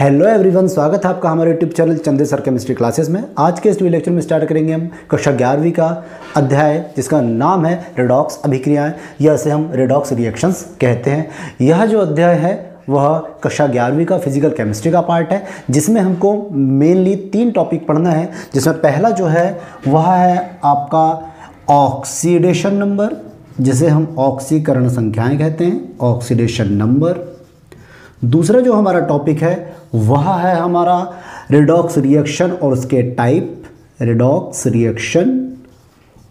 Hello everyone, स्वागत है आपका हमारे यूट्यूब चैनल चंदे सर केमिस्ट्री क्लासेस में। आज के इस लेक्चर में स्टार्ट करेंगे हम कक्षा 11वीं का अध्याय जिसका नाम है रेडॉक्स अभिक्रियाएं, या इसे हम रेडॉक्स रिएक्शंस कहते हैं। यह जो अध्याय है वह कक्षा 11वीं का फिजिकल केमिस्ट्री का पार्ट है, जिसमें हमको मेनली 3 टॉपिक पढ़ना है। जिसमें पहला जो है वह है आपका ऑक्सीडेशन नंबर, जिसे हम ऑक्सीकरण संख्याएँ कहते हैं, ऑक्सीडेशन नंबर। दूसरा जो हमारा टॉपिक है वह है हमारा रेडॉक्स रिएक्शन और उसके टाइप, रेडॉक्स रिएक्शन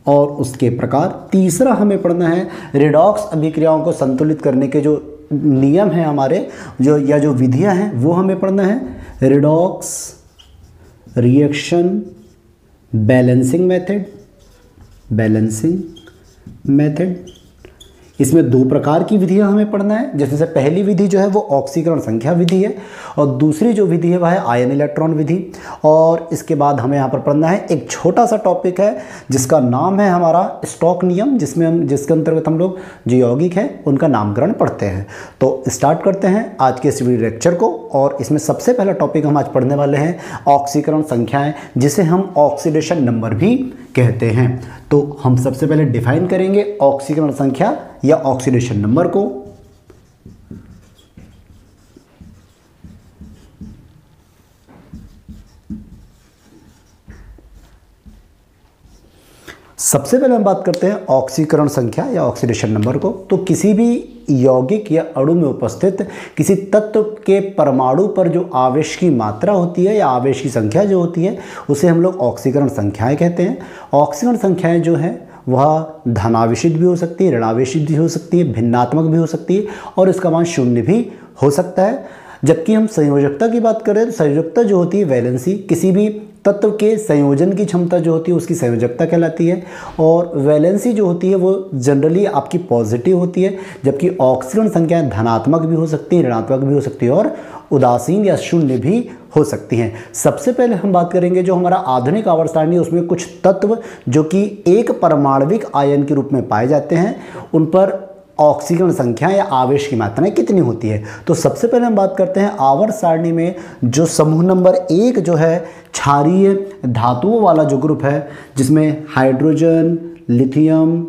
और उसके प्रकार। तीसरा हमें पढ़ना है रेडॉक्स अभिक्रियाओं को संतुलित करने के जो नियम हैं हमारे, जो विधियां हैं वो हमें पढ़ना है। रेडॉक्स रिएक्शन बैलेंसिंग मेथड, इसमें 2 प्रकार की विधियां हमें पढ़ना है। जैसे से पहली विधि जो है वो ऑक्सीकरण संख्या विधि है और दूसरी जो विधि है वह है आयन इलेक्ट्रॉन विधि। और इसके बाद हमें यहाँ पर पढ़ना है एक छोटा सा टॉपिक है जिसका नाम है हमारा स्टोक नियम, जिसके अंतर्गत हम लोग जो यौगिक हैं उनका नामकरण पढ़ते हैं। तो स्टार्ट करते हैं आज के इस वीडियो लेक्चर को। और इसमें सबसे पहला टॉपिक हम आज पढ़ने वाले हैं ऑक्सीकरण संख्याएँ, जिसे हम ऑक्सीडेशन नंबर भी कहते हैं। तो हम सबसे पहले डिफाइन करेंगे ऑक्सीकरण संख्या या ऑक्सीडेशन नंबर को। सबसे पहले हम बात करते हैं ऑक्सीकरण संख्या या ऑक्सीडेशन नंबर को। तो किसी भी यौगिक या अणु में उपस्थित किसी तत्व के परमाणु पर जो आवेश की मात्रा होती है या आवेश की संख्या जो होती है उसे हम लोग ऑक्सीकरण संख्याएं कहते हैं। ऑक्सीकरण संख्याएं जो हैं वह धनावेशित भी हो सकती है, ऋणावेशित भी हो सकती है, भिन्नात्मक भी हो सकती है और इसका मान 0 भी हो सकता है। जबकि हम संयोजकता की बात करें तो संयोजकता जो होती है वैलेंसी, किसी भी तत्व के संयोजन की क्षमता जो होती है उसकी संयोजकता कहलाती है। और वैलेंसी जो होती है वो जनरली आपकी पॉजिटिव होती है, जबकि ऑक्सीकरण संख्याएं धनात्मक भी हो सकती हैं, ऋणात्मक भी हो सकती है और उदासीन या 0 भी हो सकती हैं। सबसे पहले हम बात करेंगे जो हमारा आधुनिक आवर्त सारणी है उसमें कुछ तत्व जो कि एक परमाणविक आयन के रूप में पाए जाते हैं, उन पर ऑक्सीकरण संख्या या आवेश की मात्राएं कितनी होती है। तो सबसे पहले हम बात करते हैं आवर्त सारणी में जो समूह नंबर 1 जो है क्षारीय धातुओं वाला जो ग्रुप है, जिसमें hydrogen, lithium,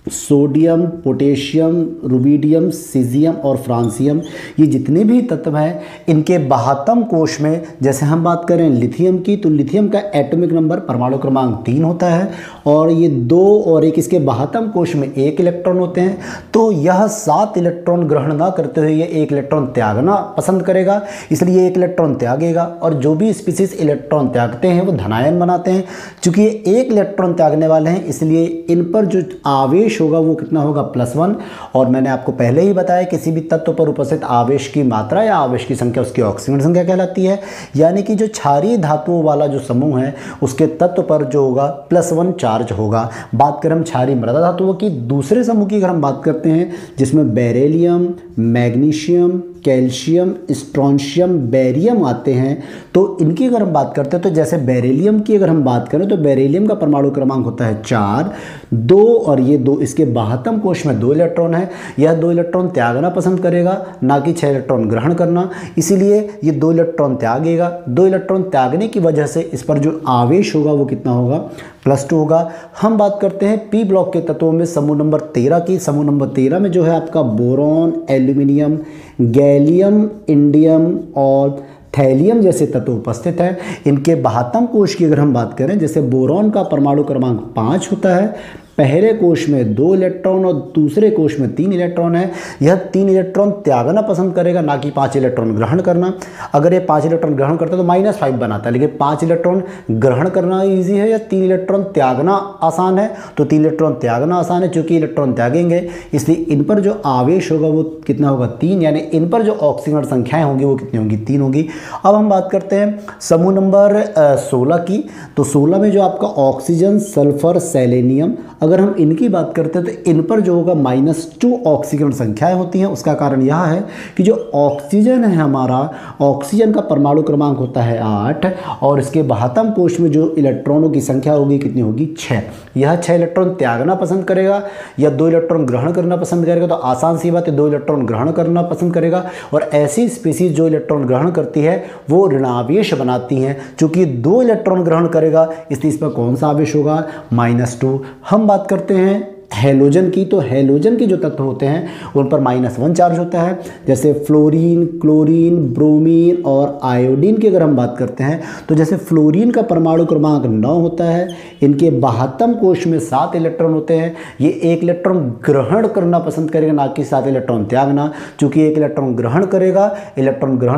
sodium, potassium, rubidium, caesium और फ्रांसियम, ये जितने भी तत्व हैं इनके 72 कोश में जैसे हम बात करें लिथियम की, तो लिथियम का एटॉमिक नंबर परमाणु क्रमांक 3 होता है और ये 2 और 1 इसके 72 कोश में 1 इलेक्ट्रॉन होते हैं। तो यह 7 इलेक्ट्रॉन ग्रहण ना करते हुए ये 1 इलेक्ट्रॉन त्यागना पसंद करेगा, इसलिए 1 इलेक्ट्रॉन त्यागेगा। और जो भी स्पीसीज इलेक्ट्रॉन त्यागते हैं वो धनायन बनाते हैं। चूँकि ये 1 इलेक्ट्रॉन त्यागने वाले हैं इसलिए इन पर जो आवेश होगा वो कितना होगा, +1। और मैंने आपको पहले ही बताया किसी भी तत्व पर उपस्थित आवेश की मात्रा या आवेश की संख्या उसकी ऑक्सीकरण संख्या कहलाती है। यानी कि जो क्षारीय धातुओं वाला जो समूह है उसके तत्व पर जो होगा +1 चार्ज होगा। बात करें हम क्षारीय मृदा धातुओं की, दूसरे समूह की अगर हम बात करते हैं जिसमें beryllium, magnesium, calcium, strontium, barium आते हैं, तो इनकी अगर हम बात करते हैं तो जैसे बेरिलियम की अगर हम बात करें तो बेरिलियम का परमाणु क्रमांक होता है 4, 2 और ये 2 इसके 72 कोश में 2 इलेक्ट्रॉन है। यह 2 इलेक्ट्रॉन त्यागना पसंद करेगा, ना कि 6 इलेक्ट्रॉन ग्रहण करना, इसीलिए ये 2 इलेक्ट्रॉन त्यागेगा। 2 इलेक्ट्रॉन त्यागने की वजह से इस पर जो आवेश होगा वो कितना होगा, +2 होगा। हम बात करते हैं पी ब्लॉक के तत्वों में समूह नंबर 13 की। समूह नंबर 13 में जो है आपका बोरॉन, एल्यूमिनियम, गैलियम, इंडियम और थैलियम जैसे तत्व उपस्थित हैं। इनके 72 कोश की अगर हम बात करें, जैसे बोरॉन का परमाणु क्रमांक 5 होता है, पहले कोश में 2 इलेक्ट्रॉन और दूसरे कोश में 3 इलेक्ट्रॉन है। यह 3 इलेक्ट्रॉन त्यागना पसंद करेगा, ना कि 5 इलेक्ट्रॉन ग्रहण करना। अगर ये 5 इलेक्ट्रॉन ग्रहण करता है तो -5 बनाता है, लेकिन 5 इलेक्ट्रॉन ग्रहण करना ईजी है या 3 इलेक्ट्रॉन त्यागना आसान है, तो 3 इलेक्ट्रॉन त्यागना आसान है। चूँकि इलेक्ट्रॉन त्यागेंगे इसलिए इन पर जो आवेश होगा वो कितना होगा, 3, यानी इन पर जो ऑक्सीकरण संख्याएँ होंगी वो कितनी होंगी, 3 होंगी। अब हम बात करते हैं समूह नंबर 16 की। तो 16 में जो आपका ऑक्सीजन, सल्फर, सेलेनियम, अगर हम इनकी बात करते हैं तो इन पर जो होगा -2 ऑक्सीकरण संख्याएं होती हैं। उसका कारण यह है कि जो ऑक्सीजन है हमारा, ऑक्सीजन का परमाणु क्रमांक होता है 8 और इसके बाहतम कोश में जो इलेक्ट्रॉनों की संख्या होगी कितनी होगी 6। यह 6 इलेक्ट्रॉन त्यागना पसंद करेगा या 2 इलेक्ट्रॉन ग्रहण करना पसंद करेगा। तो आसान सी बात है, 2 इलेक्ट्रॉन ग्रहण करना पसंद करेगा। और ऐसी स्पीसीज जो इलेक्ट्रॉन ग्रहण करती है वो ऋणावेश बनाती हैं। चूंकि 2 इलेक्ट्रॉन ग्रहण करेगा इसलिए इस पर कौन सा आवेश होगा, -2। हम बात करते हैं हैलोजन की, तो हैलोजन के जो तत्व होते हैं उन पर -1 चार्ज होता है। जैसे फ्लोरीन, क्लोरीन, ब्रोमीन और आयोडीन की अगर हम बात करते हैं तो जैसे फ्लोरीन का परमाणु क्रमांक 9 होता है, इनके बाहतम कोश में 7 इलेक्ट्रॉन होते हैं। ये 1 इलेक्ट्रॉन ग्रहण करना पसंद करेगा, ना कि 7 इलेक्ट्रॉन त्यागना। चूंकि 1 इलेक्ट्रॉन ग्रहण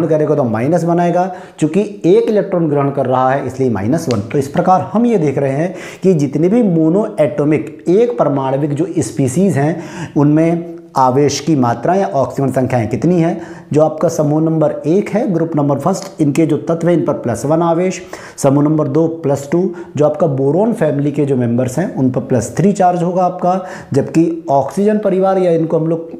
करेगा तो माइनस बनाएगा। चूंकि 1 इलेक्ट्रॉन ग्रहण कर रहा है इसलिए -1। तो इस प्रकार हम ये देख रहे हैं कि जितने भी मोनो एटॉमिक एक परमाणु जो स्पीसीज हैं उनमें आवेश की मात्रा या ऑक्सीजन संख्याएं कितनी है। जो आपका समूह नंबर 1 है, ग्रुप नंबर फर्स्ट, इनके जो तत्व हैं इन पर +1 आवेश। समूह नंबर 2 +2, जो आपका बोरोन फैमिली के जो मेंबर्स हैं उन पर +3 चार्ज होगा आपका। जबकि ऑक्सीजन परिवार या इनको हम लोग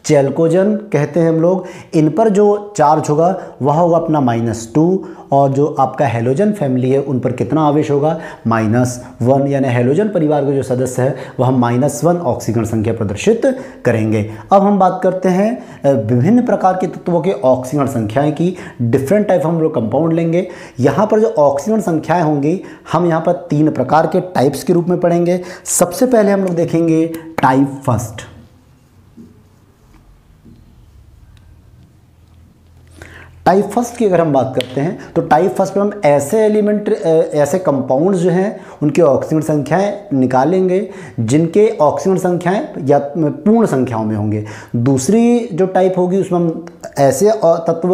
चैल्कोजन कहते हैं हम लोग, इन पर जो चार्ज होगा वह होगा अपना -2। और जो आपका हैलोजन फैमिली है उन पर कितना आवेश होगा, -1। यानी हैलोजन परिवार के जो सदस्य है वह हम -1 ऑक्सीकरण संख्या प्रदर्शित करेंगे। अब हम बात करते हैं विभिन्न प्रकार के तत्वों के ऑक्सीकरण संख्याएं की। डिफरेंट टाइप हम लोग कंपाउंड लेंगे। यहाँ पर जो ऑक्सीकरण संख्याएं होंगी हम यहाँ पर 3 प्रकार के टाइप्स के रूप में पढ़ेंगे। सबसे पहले हम लोग देखेंगे टाइप फर्स्ट। टाइप फर्स्ट की अगर हम बात करते हैं तो टाइप फर्स्ट में हम ऐसे एलिमेंट, ऐसे कंपाउंड्स जो हैं उनके ऑक्सीजन संख्याएं निकालेंगे जिनके ऑक्सीजन संख्याएं या पूर्ण संख्याओं में होंगे। दूसरी जो टाइप होगी उसमें हम ऐसे तत्व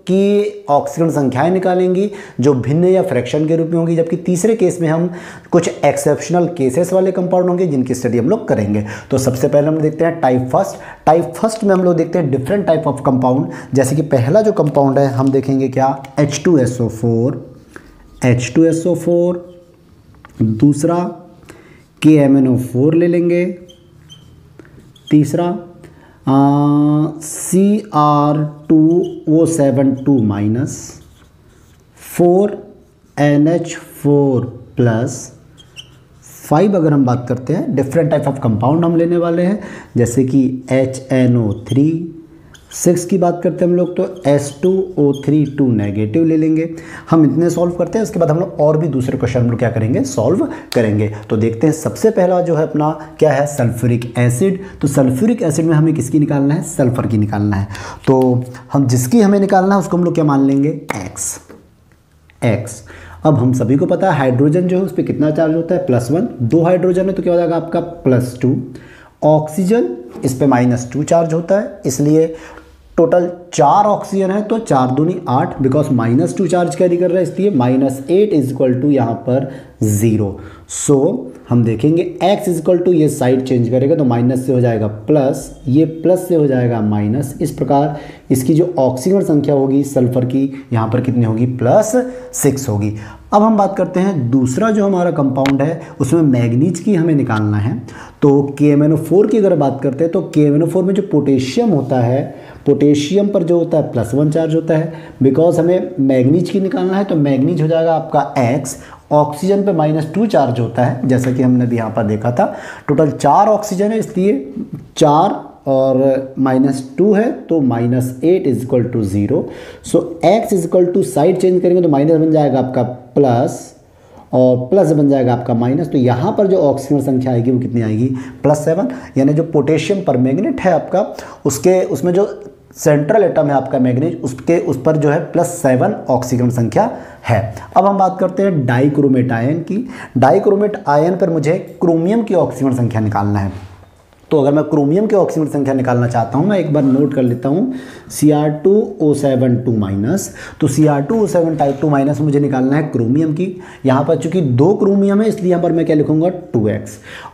की ऑक्सीजन संख्याएं निकालेंगी जो भिन्न या फ्रैक्शन के रूप में होंगी। जबकि तीसरे केस में हम कुछ एक्सेप्शनल केसेस वाले कंपाउंड होंगे जिनकी स्टडी हम लोग करेंगे। तो सबसे पहले हम देखते हैं टाइप फर्स्ट। टाइप फर्स्ट में हम लोग देखते हैं डिफरेंट टाइप ऑफ कंपाउंड। जैसे कि पहला जो कंपाउंड है हम देखेंगे क्या, H2SO4, H2SO4। दूसरा KMnO4 ले लेंगे। तीसरा Cr2O72-, 4NH4+। 5 अगर हम बात करते हैं डिफरेंट टाइप ऑफ कंपाउंड हम लेने वाले हैं जैसे कि HNO3। 6 की बात करते हैं हम लोग तो S2O3 ले लेंगे। हम इतने सॉल्व करते हैं, उसके बाद हम लोग और भी दूसरे क्वेश्चन हम लोग क्या करेंगे, सॉल्व करेंगे। तो देखते हैं सबसे पहला जो है अपना क्या है, सल्फ्यूरिक एसिड। तो सल्फ्यूरिक एसिड में हमें किसकी निकालना है, सल्फर की निकालना है। तो हम जिसकी हमें निकालना है उसको हम लोग क्या मान लेंगे, X। अब हम सभी को पता है हाइड्रोजन जो है उस पर कितना चार्ज होता है, +1। 2 हाइड्रोजन है तो क्या हो जाएगा आपका +2। ऑक्सीजन इस पे -2 चार्ज होता है, इसलिए टोटल 4 ऑक्सीजन है तो 4 दूनी 8, बिकॉज -2 चार्ज कैरी कर रहा है इसलिए -8 = यहाँ पर 0। सो हम देखेंगे x = ये साइड चेंज करेगा तो माइनस से हो जाएगा प्लस, ये प्लस से हो जाएगा माइनस। इस प्रकार इसकी जो ऑक्सीजन संख्या होगी सल्फर की यहाँ पर कितनी होगी, +6 होगी। अब हम बात करते हैं दूसरा जो हमारा कंपाउंड है उसमें मैग्नीज की हमें निकालना है। तो KMnO4 की अगर बात करते हैं तो KMnO4 में जो पोटेशियम होता है, पोटेशियम पर जो होता है +1 चार्ज होता है। बिकॉज हमें मैग्नीज की निकालना है तो मैग्नीज हो जाएगा आपका X। ऑक्सीजन पे -2 चार्ज होता है जैसा कि हमने भी यहाँ पर देखा था। टोटल 4 ऑक्सीजन है इसलिए 4 और -2 है तो -8 = 0। सो x = साइड चेंज करेंगे तो माइनस बन जाएगा आपका प्लस और प्लस बन जाएगा आपका माइनस। तो यहाँ पर जो ऑक्सीजन संख्या आएगी वो कितनी आएगी, +7। यानी जो पोटेशियम पर मैग्नेट है आपका उसमें जो सेंट्रल एटम है आपका मैग्नीज उस पर जो है +7 ऑक्सीजन संख्या है। अब हम बात करते हैं डाइक्रोमेट आयन की। डाइक्रोमेट आयन पर मुझे क्रोमियम की ऑक्सीजन संख्या निकालना है। तो अगर मैं क्रोमियम की ऑक्सीजन संख्या निकालना चाहता हूं, मैं एक बार नोट कर लेता हूं, Cr2O72-। तो Cr2O72- मुझे निकालना है क्रोमियम की। यहाँ पर चूंकि 2 क्रोमियम है इसलिए यहाँ पर मैं क्या लिखूंगा, 2x।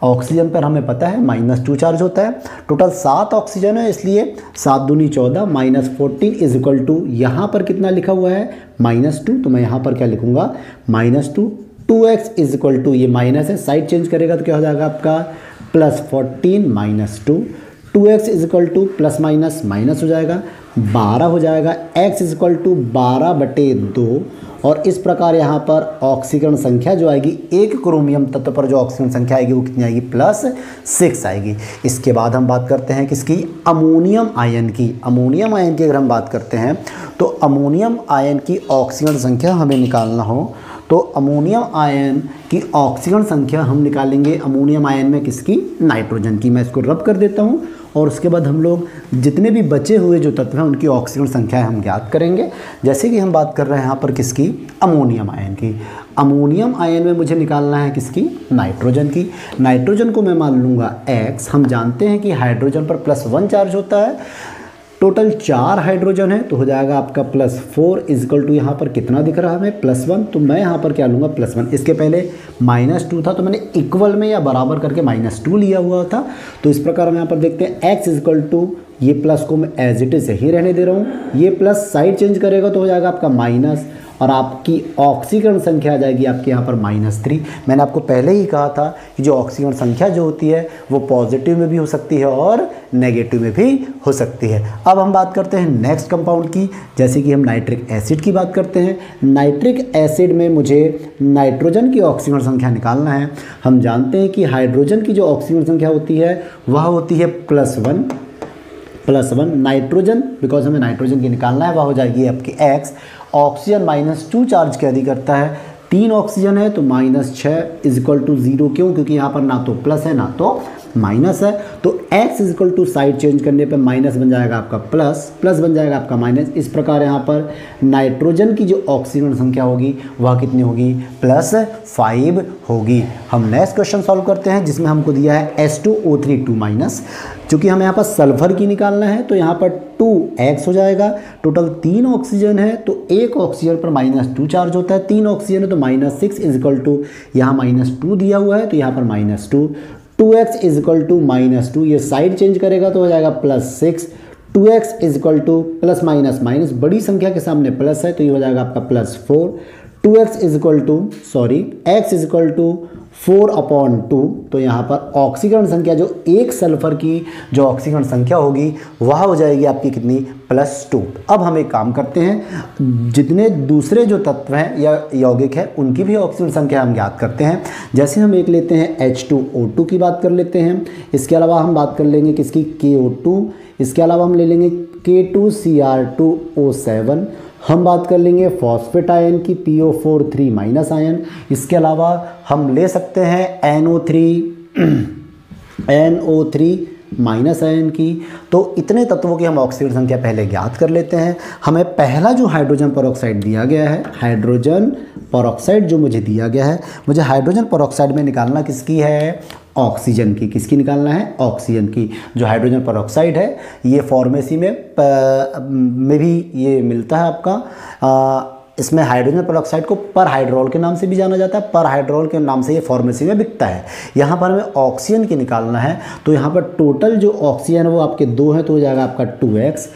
ऑक्सीजन पर हमें पता है -2 चार्ज होता है। टोटल 7 ऑक्सीजन है इसलिए 7 दूनी 14, -14 = यहाँ पर कितना लिखा हुआ है, -2। तो मैं यहाँ पर क्या लिखूंगा, -2 2x इज इक्वल टू, ये माइनस है, साइड चेंज करेगा तो क्या हो जाएगा आपका +14 - 2, 2x is equal to plus minus minus हो जाएगा 12 हो जाएगा, x इज इक्वल टू 12/2, और इस प्रकार यहाँ पर ऑक्सीकरण संख्या जो आएगी एक क्रोमियम तत्व पर जो ऑक्सीकरण संख्या आएगी वो कितनी आएगी +6 आएगी। इसके बाद हम बात करते हैं किसकी, अमोनियम आयन की। अमोनियम आयन की अगर हम बात करते हैं तो अमोनियम आयन की ऑक्सीकरण संख्या हमें निकालना हो तो अमोनियम आयन की ऑक्सीकरण संख्या हम निकालेंगे अमोनियम आयन में किसकी, नाइट्रोजन की। मैं इसको रब कर देता हूँ और उसके बाद हम लोग जितने भी बचे हुए जो तत्व हैं उनकी ऑक्सीकरण संख्या हम ज्ञात करेंगे। जैसे कि हम बात कर रहे हैं यहाँ पर किसकी, अमोनियम आयन की। अमोनियम आयन में मुझे निकालना है किसकी, नाइट्रोजन की। नाइट्रोजन को मैं मान लूँगा X। हम जानते हैं कि हाइड्रोजन पर +1 चार्ज होता है, टोटल 4 हाइड्रोजन है तो हो जाएगा आपका +4 इज इक्वल टू, यहाँ पर कितना दिख रहा है हमें +1, तो मैं यहाँ पर क्या लूँगा +1। इसके पहले -2 था तो मैंने इक्वल में या बराबर करके -2 लिया हुआ था। तो इस प्रकार हम यहाँ पर देखते हैं x इज इक्वल टू, ये प्लस को मैं एज इट इज ही रहने दे रहा हूँ, ये प्लस साइड चेंज करेगा तो हो जाएगा आपका माइनस, और आपकी ऑक्सीकरण संख्या आ जाएगी आपके यहाँ पर -3। मैंने आपको पहले ही कहा था कि जो ऑक्सीकरण संख्या जो होती है वो पॉजिटिव में भी हो सकती है और नेगेटिव में भी हो सकती है। अब हम बात करते हैं नेक्स्ट कंपाउंड की, जैसे कि हम नाइट्रिक एसिड की बात करते हैं। नाइट्रिक एसिड में मुझे नाइट्रोजन की ऑक्सीकरण संख्या निकालना है। हम जानते हैं कि हाइड्रोजन की जो ऑक्सीकरण संख्या होती है वह होती है +1 नाइट्रोजन, बिकॉज हमें नाइट्रोजन की निकालना है, वह हो जाएगी आपकी x। ऑक्सीजन -2 चार्ज क्या अधिक करता है, 3 ऑक्सीजन है तो -6 इज इक्वल टू 0, क्यों, क्योंकि यहाँ पर ना तो प्लस है ना तो माइनस है। तो x is equal to side change करने पे माइनस बन जाएगा आपका प्लस, प्लस बन जाएगा आपका माइनस। इस प्रकार यहाँ पर नाइट्रोजन की जो ऑक्सीजन संख्या होगी वह कितनी होगी, +5 होगी। हम नेक्स्ट क्वेश्चन सॉल्व करते हैं जिसमें हमको दिया है H2O3 2-। चूँकि हमें यहाँ पर सल्फर की निकालना है तो यहाँ पर 2x हो जाएगा। टोटल 3 ऑक्सीजन है तो एक ऑक्सीजन पर -2 चार्ज होता है, 3 ऑक्सीजन है तो -6 इज इक्वल टू, यहाँ -2 दिया हुआ है तो यहाँ पर -2, 2x इज इक्वल टू -2, ये साइड चेंज करेगा तो हो जाएगा +6, 2x is equal to plus minus minus, बड़ी संख्या के सामने प्लस है तो ये हो जाएगा आपका +4, 2x is equal to x is equal to 4/2। तो यहाँ पर ऑक्सीकरण संख्या जो एक सल्फर की जो ऑक्सीकरण संख्या होगी वह हो जाएगी आपकी कितनी, +2। अब हम एक काम करते हैं, जितने दूसरे जो तत्व हैं या यौगिक है उनकी भी ऑक्सीकरण संख्या हम ज्ञात करते हैं। जैसे हम एक लेते हैं H2O2 की बात कर लेते हैं, इसके अलावा हम बात कर लेंगे किसकी, KO2, इसके अलावा हम ले लेंगे K2Cr2O7, हम बात कर लेंगे फॉस्फेट आयन की PO4 3- आयन, इसके अलावा हम ले सकते हैं NO3 माइनस आयन की। तो इतने तत्वों की हम ऑक्सीकरण संख्या पहले ज्ञात कर लेते हैं। हमें पहला जो हाइड्रोजन परऑक्साइड दिया गया है, हाइड्रोजन परऑक्साइड जो मुझे दिया गया है, मुझे हाइड्रोजन परऑक्साइड में निकालना किसकी है, ऑक्सीजन की। किसकी निकालना है, ऑक्सीजन की। जो हाइड्रोजन परऑक्साइड है ये फार्मेसी में भी ये मिलता है आपका। इसमें हाइड्रोजन परऑक्साइड को पर हाइड्रोल के नाम से भी जाना जाता है, पर हाइड्रोल के नाम से ये फार्मेसी में बिकता है। यहाँ पर हमें ऑक्सीजन की निकालना है तो यहाँ पर टोटल जो ऑक्सीजन है वो आपके 2 है तो हो जाएगा आपका 2x।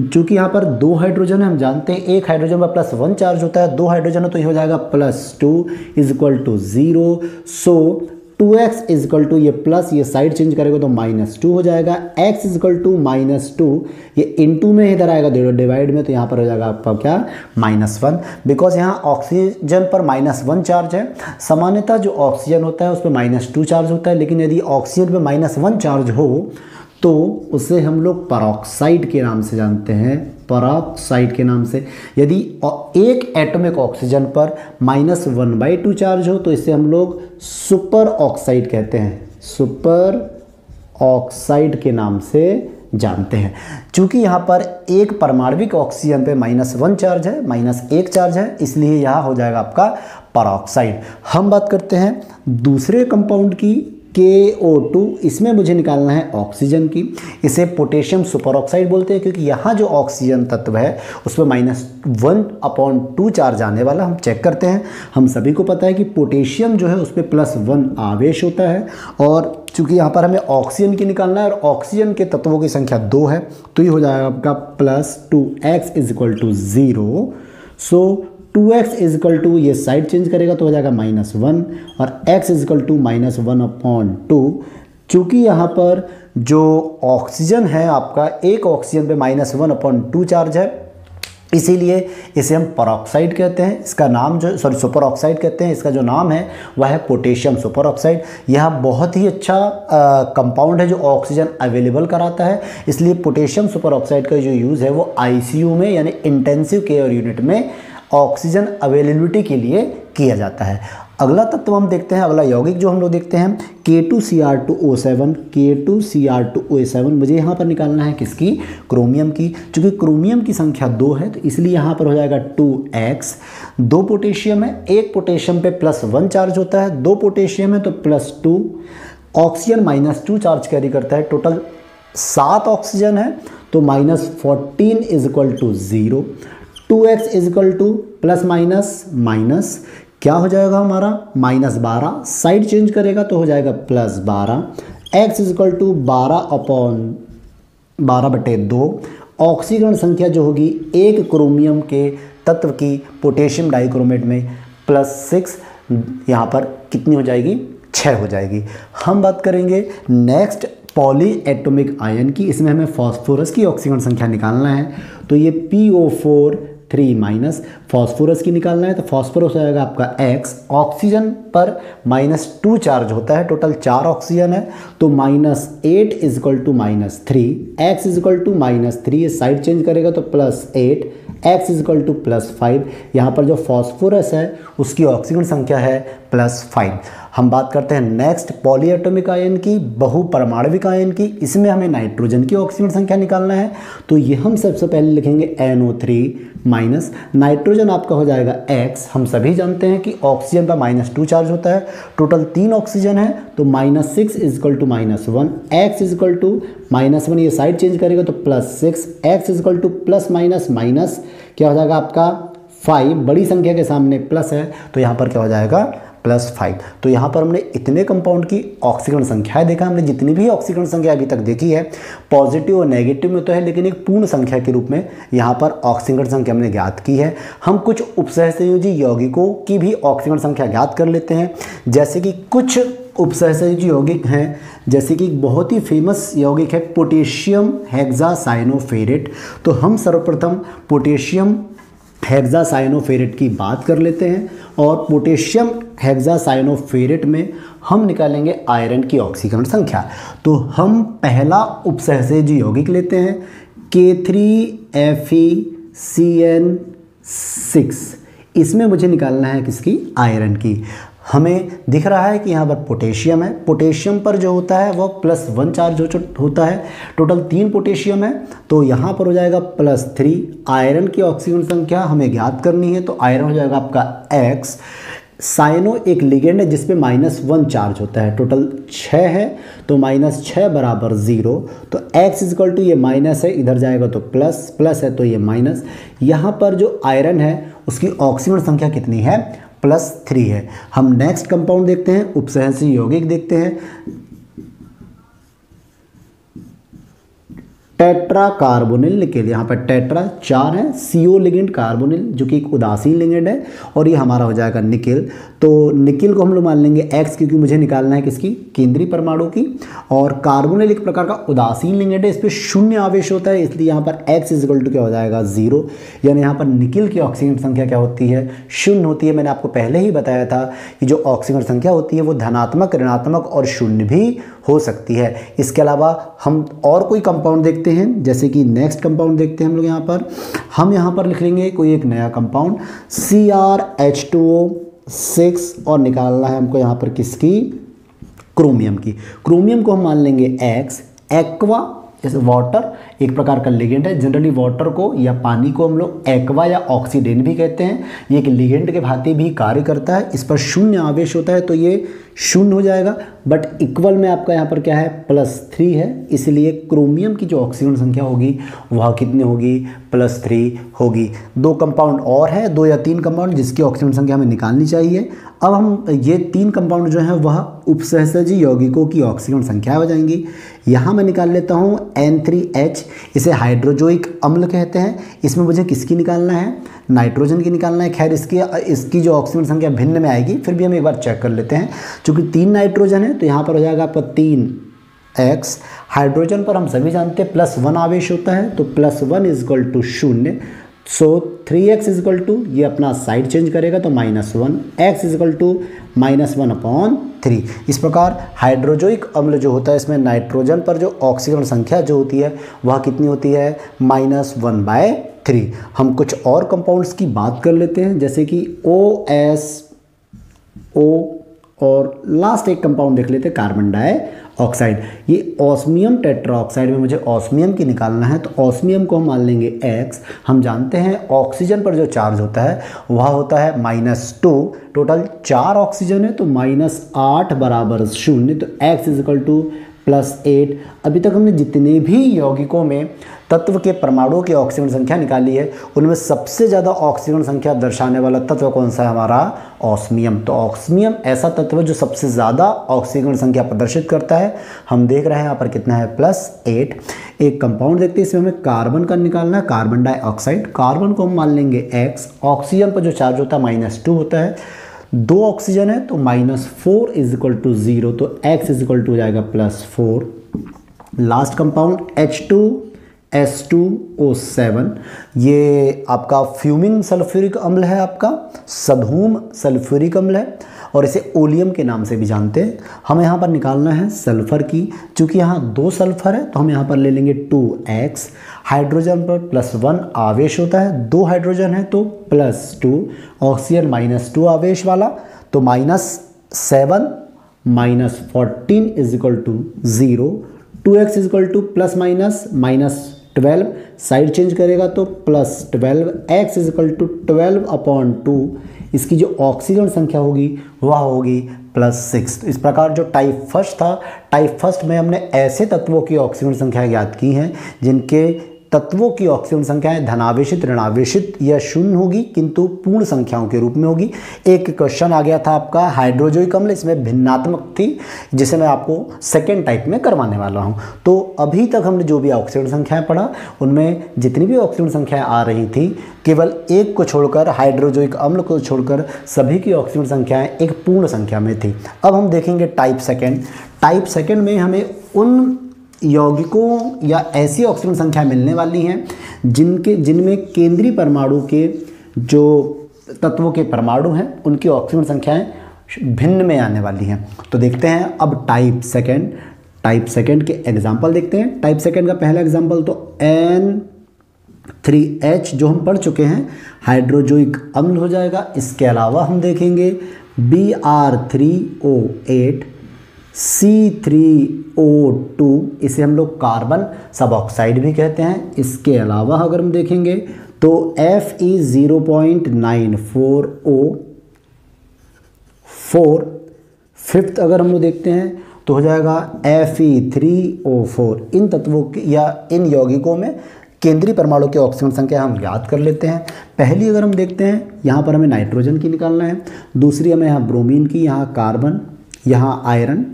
चूँकि यहाँ पर 2 हाइड्रोजन है, हम जानते हैं एक हाइड्रोजन पर +1 चार्ज होता है, 2 हाइड्रोजन है तो ये हो जाएगा +2 is equal to 0। So 2x is equal to, ये प्लस ये साइड चेंज करेगा तो -2 हो जाएगा, x इज इक्वल टू -2, ये इनटू में इधर आएगा डिवाइड में तो यहाँ पर हो जाएगा आपका क्या, -1, बिकॉज यहाँ ऑक्सीजन पर -1 चार्ज है। सामान्यतः जो ऑक्सीजन होता है उस पर -2 चार्ज होता है, लेकिन यदि ऑक्सीजन पर -1 चार्ज हो तो उसे हम लोग परऑक्साइड के नाम से जानते हैं, परऑक्साइड के नाम से। यदि एक एटॉमिक ऑक्सीजन पर -1/2 चार्ज हो तो इसे हम लोग सुपर ऑक्साइड कहते हैं, सुपर ऑक्साइड के नाम से जानते हैं। चूँकि यहाँ पर एक परमाणविक ऑक्सीजन पे -1 चार्ज है, -1 चार्ज है, इसलिए यहाँ हो जाएगा आपका परऑक्साइड। हम बात करते हैं दूसरे कंपाउंड की, KO2, इसमें मुझे निकालना है ऑक्सीजन की। इसे पोटेशियम सुपर ऑक्साइड बोलते हैं क्योंकि यहाँ जो ऑक्सीजन तत्व है उसमें -1/2 चार्ज आने वाला। हम चेक करते हैं, हम सभी को पता है कि पोटेशियम जो है उस पर +1 आवेश होता है, और चूँकि यहाँ पर हमें ऑक्सीजन की निकालना है और ऑक्सीजन के तत्वों की संख्या 2 है तो ये हो जाएगा आपका +2x is equal to 0। So 2x is equal to, ये साइड चेंज करेगा तो हो जाएगा -1 और x इजिकल टू -1/2। चूँकि यहाँ पर जो ऑक्सीजन है आपका, एक ऑक्सीजन पे -1/2 चार्ज है, इसीलिए इसे हम परऑक्साइड कहते हैं। इसका नाम जो सुपर ऑक्साइड कहते हैं, इसका जो नाम है वह है पोटेशियम सुपर ऑक्साइड। यह बहुत ही अच्छा कंपाउंड है जो ऑक्सीजन अवेलेबल कराता है, इसलिए पोटेशियम सुपर ऑक्साइड का जो यूज़ है वो आईसीयू में यानी इंटेंसिव केयर यूनिट में ऑक्सीजन अवेलेबिलिटी के लिए किया जाता है। अगला तत्व हम देखते हैं, अगला यौगिक जो हम लोग देखते हैं K2Cr2O7। K2Cr2O7 मुझे यहाँ पर निकालना है किसकी? क्रोमियम की। चूँकि क्रोमियम की संख्या 2 है तो इसलिए यहाँ पर हो जाएगा 2x। 2 पोटेशियम है, एक पोटेशियम पे +1 चार्ज होता है, 2 पोटेशियम है तो +2। ऑक्सीजन -2 चार्ज कैरी करता है, टोटल 7 ऑक्सीजन है तो -14 is equal to 0। 2x is equal to plus minus क्या हो जाएगा हमारा? -12। साइड चेंज करेगा तो हो जाएगा +12। x is equal to 12/2। ऑक्सीकरण संख्या जो होगी एक क्रोमियम के तत्व की पोटेशियम डाइक्रोमेट में +6, यहाँ पर कितनी हो जाएगी? 6 हो जाएगी। हम बात करेंगे नेक्स्ट पॉली एटॉमिक आयन की। इसमें हमें फास्फोरस की ऑक्सीकरण संख्या निकालना है, तो ये PO4 3- फास्फोरस की निकालना है तो फास्फोरस हो जाएगा आपका X। ऑक्सीजन पर -2 चार्ज होता है, टोटल 4 ऑक्सीजन है तो -8 is equal to -3। x is equal to -3, ये साइड चेंज करेगा तो +8। x is equal to +5। यहाँ पर जो फास्फोरस है उसकी ऑक्सीजन संख्या है +5। हम बात करते हैं नेक्स्ट पॉलीएटॉमिक आयन की, बहुपरमाणविक आयन की। इसमें हमें नाइट्रोजन की ऑक्सीजन संख्या निकालना है तो ये हम सबसे पहले लिखेंगे NO3-। नाइट्रोजन आपका हो जाएगा X। हम सभी जानते हैं कि ऑक्सीजन पर -2 चार्ज होता है, टोटल 3 ऑक्सीजन है तो -6 is equal to -1। x is equal to -1, ये साइड चेंज करेगा तो +6। x is equal to plus minus क्या हो जाएगा आपका? 5। बड़ी संख्या के सामने प्लस है तो यहाँ पर क्या हो जाएगा? +5। तो यहाँ पर हमने इतने कंपाउंड की ऑक्सीकरण संख्याएं देखा। हमने जितनी भी ऑक्सीकरण संख्या अभी तक देखी है पॉजिटिव और नेगेटिव में तो है, लेकिन एक पूर्ण संख्या के रूप में यहाँ पर ऑक्सीकरण संख्या हमने ज्ञात की है। हम कुछ उपसहसंयोजी यौगिकों की भी ऑक्सीकरण संख्या ज्ञात कर लेते हैं, जैसे कि कुछ उपसहसंयोजी यौगिक हैं, जैसे कि बहुत ही फेमस यौगिक है पोटेशियम हेक्सासाइनोफेरेट। तो हम सर्वप्रथम पोटेशियम हेक्सासाइनोफेरेट की बात कर लेते हैं और पोटेशियम हेक्सासाइनोफेरेट में हम निकालेंगे आयरन की ऑक्सीकरण संख्या। तो हम पहला उपसहसंयोजी यौगिक लेते हैं K3FeCN6। इसमें मुझे निकालना है किसकी? आयरन की। हमें दिख रहा है कि यहाँ पर पोटेशियम है, पोटेशियम पर जो होता है वह +1 चार्ज होता है, टोटल 3 पोटेशियम है तो यहाँ पर हो जाएगा +3। आयरन की ऑक्सीजन संख्या हमें ज्ञात करनी है तो आयरन हो जाएगा आपका X। साइनो एक लिगेंड है जिसपे -1 चार्ज होता है, टोटल 6 है तो -6 बराबर 0। तो x इजिकल टू ये माइनस है, इधर जाएगा तो प्लस है तो ये माइनस। यहाँ पर जो आयरन है उसकी ऑक्सीजन संख्या कितनी है? +3 है। हम नेक्स्ट कंपाउंड देखते हैं, उपसहसंयोजी यौगिक देखते हैं टेट्रा कार्बोनिल निकेल। यहाँ पर टेट्रा 4 है, CO लिगेंड कार्बोनिल जो कि एक उदासीन लिगेंड है और ये हमारा हो जाएगा निकेल। तो निकेल को हम लोग मान लेंगे X क्योंकि मुझे निकालना है किसकी? केंद्रीय परमाणु की। और कार्बोनिल एक प्रकार का उदासीन लिगेंड है, इस पर 0 आवेश होता है, इसलिए यहाँ पर X इजिकल टू क्या हो जाएगा? 0। यानी यहाँ पर निकेल की ऑक्सीजन संख्या क्या होती है? 0 होती है। मैंने आपको पहले ही बताया था कि जो ऑक्सीजन संख्या होती है वो धनात्मक, ऋणात्मक और 0 भी हो सकती है। इसके अलावा हम और कोई कंपाउंड देखते हैं, जैसे कि नेक्स्ट कंपाउंड देखते हैं हम लोग यहाँ पर लिख लेंगे कोई एक नया कंपाउंड CrH2O6 और निकालना है हमको यहाँ पर किसकी? क्रोमियम की। क्रोमियम को हम मान लेंगे X। एक्वा जैसे वाटर एक प्रकार का लिगेंड है, जनरली वाटर को या पानी को हम लोग एक्वा या ऑक्सीडेंट भी कहते हैं। ये एक लिगेंड के भांति भी कार्य करता है, इस पर 0 आवेश होता है तो ये 0 हो जाएगा। बट इक्वल में आपका यहाँ पर क्या है? +3 है, इसलिए क्रोमियम की जो ऑक्सीजन संख्या होगी वह कितनी होगी? +3 होगी। 2 कंपाउंड और है, 2 या 3 कंपाउंड जिसकी ऑक्सीजन संख्या हमें निकालनी चाहिए। अब हम ये 3 कंपाउंड जो हैं वह उपसहसंयोजी यौगिकों की ऑक्सीजन संख्या हो जाएंगी। यहाँ मैं निकाल लेता हूँ N3H। इसे हाइड्रोजोइक अम्ल कहते हैं। इसमें मुझे किसकी निकालना है, नाइट्रोजन की निकालना है। खैर इसकी जो ऑक्सीजन संख्या भिन्न में आएगी, फिर भी हम एक बार चेक कर लेते हैं। चूँकि 3 नाइट्रोजन है तो यहाँ पर हो जाएगा आपका 3x। हाइड्रोजन पर हम सभी जानते हैं +1 आवेश होता है, तो +1 = 0। सो 3x = ये अपना साइड चेंज करेगा तो -1, x = -1/3। इस प्रकार हाइड्रोजोइक अम्ल जो होता है इसमें नाइट्रोजन पर जो ऑक्सीजन संख्या जो होती है वह कितनी होती है, -1/3। हम कुछ और कंपाउंड्स की बात कर लेते हैं, जैसे कि OSO और लास्ट एक कंपाउंड देख लेते हैं, कार्बन डाइऑक्साइड। ये ऑस्मियम टेट्राऑक्साइड में मुझे ऑस्मियम की निकालना है, तो ऑस्मियम को हम मान लेंगे x। हम जानते हैं ऑक्सीजन पर जो चार्ज होता है वह होता है -2। टोटल 4 ऑक्सीजन है तो -8 = 0, तो x = +8। अभी तक हमने जितने भी यौगिकों में तत्व के परमाणुओं की ऑक्सीजन संख्या निकाली है उनमें सबसे ज़्यादा ऑक्सीजन संख्या दर्शाने वाला तत्व कौन सा है, हमारा ऑस्मियम। तो ऑस्मियम ऐसा तत्व है जो सबसे ज़्यादा ऑक्सीजन संख्या प्रदर्शित करता है। हम देख रहे हैं यहाँ पर कितना है, +8। एक कंपाउंड देखते हैं, इसमें हमें कार्बन का निकालना है, कार्बन डाइऑक्साइड। कार्बन को हम मान लेंगे x। ऑक्सीजन पर जो चार्ज होता है -2 होता है, 2 ऑक्सीजन है तो -4 = 0, तो x = हो जाएगा +4। लास्ट कंपाउंड H2S2O7, ये आपका फ्यूमिंग सल्फ्यूरिक अम्ल है, आपका सधूम सल्फ्यूरिक अम्ल है और इसे ओलियम के नाम से भी जानते हैं। हमें यहाँ पर निकालना है सल्फर की। चूँकि यहाँ 2 सल्फर है तो हम यहाँ पर ले लेंगे 2x। हाइड्रोजन पर +1 आवेश होता है, 2 हाइड्रोजन है तो +2। ऑक्सीजन -2 आवेश वाला, तो -7 -14 = 0। 2x = ±-12, साइड चेंज करेगा तो +12। x = 12/2। इसकी जो ऑक्सीजन संख्या होगी वह होगी +6। तो इस प्रकार जो टाइप फर्स्ट था, टाइप फर्स्ट में हमने ऐसे तत्वों की ऑक्सीजन संख्या ज्ञात की हैं जिनके तत्वों की ऑक्सीजन संख्याएं धनावेशित, ऋणावेशित या शून्य होगी, किंतु पूर्ण संख्याओं के रूप में होगी। एक क्वेश्चन आ गया था आपका हाइड्रोजोइक अम्ल, इसमें भिन्नात्मक थी, जिसे मैं आपको सेकेंड टाइप में करवाने वाला हूं। तो अभी तक हमने जो भी ऑक्सीजन संख्याएं पढ़ा उनमें जितनी भी ऑक्सीजन संख्याएं आ रही थी, केवल एक को छोड़कर, हाइड्रोजोइक अम्ल को छोड़कर सभी की ऑक्सीजन संख्याएं एक पूर्ण संख्या में थी। अब हम देखेंगे टाइप सेकेंड। टाइप सेकेंड में हमें उन यौगिकों या ऐसी ऑक्सीजन संख्या मिलने वाली हैं जिनमें केंद्रीय परमाणु के जो तत्वों के परमाणु हैं उनकी ऑक्सीजन संख्याएं भिन्न में आने वाली हैं। तो देखते हैं अब टाइप सेकेंड के एग्जाम्पल देखते हैं। टाइप सेकेंड का पहला एग्जाम्पल तो N3H जो हम पढ़ चुके हैं, हाइड्रोजोइक अम्ल हो जाएगा। इसके अलावा हम देखेंगे Br3O8, C3O2, इसे हम लोग कार्बन सब ऑक्साइड भी कहते हैं। इसके अलावा अगर हम देखेंगे तो Fe0.94O4। फिफ्थ अगर हम लोग देखते हैं तो हो जाएगा Fe3O4। इन तत्वों की या इन यौगिकों में केंद्रीय परमाणु की ऑक्सीजन संख्या हम याद कर लेते हैं। पहली अगर हम देखते हैं, यहाँ पर हमें नाइट्रोजन की निकालना है। दूसरी हमें यहाँ ब्रोमीन की, यहाँ कार्बन, यहाँ आयरन,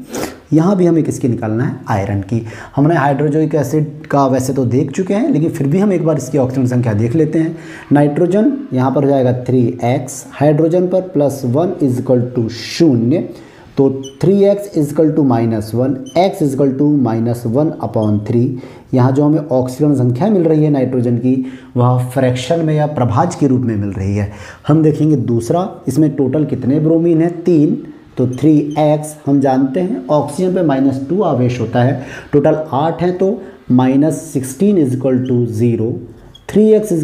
यहाँ भी हमें किसकी निकालना है, आयरन की। हमने हाइड्रोजोइक एसिड का वैसे तो देख चुके हैं, लेकिन फिर भी हम एक बार इसकी ऑक्सीजन संख्या देख लेते हैं। नाइट्रोजन यहाँ पर हो जाएगा 3x, हाइड्रोजन पर +1 = 0, तो 3x = -1, x = -1/3। यहाँ जो हमें ऑक्सीजन संख्या मिल रही है नाइट्रोजन की वह फ्रैक्शन में या प्रभाज्य के रूप में मिल रही है। हम देखेंगे दूसरा, इसमें टोटल कितने ब्रोमीन है, 3, तो 3x। हम जानते हैं ऑक्सीजन पे -2 आवेश होता है, टोटल 8 हैं तो -16 = 0। 3x =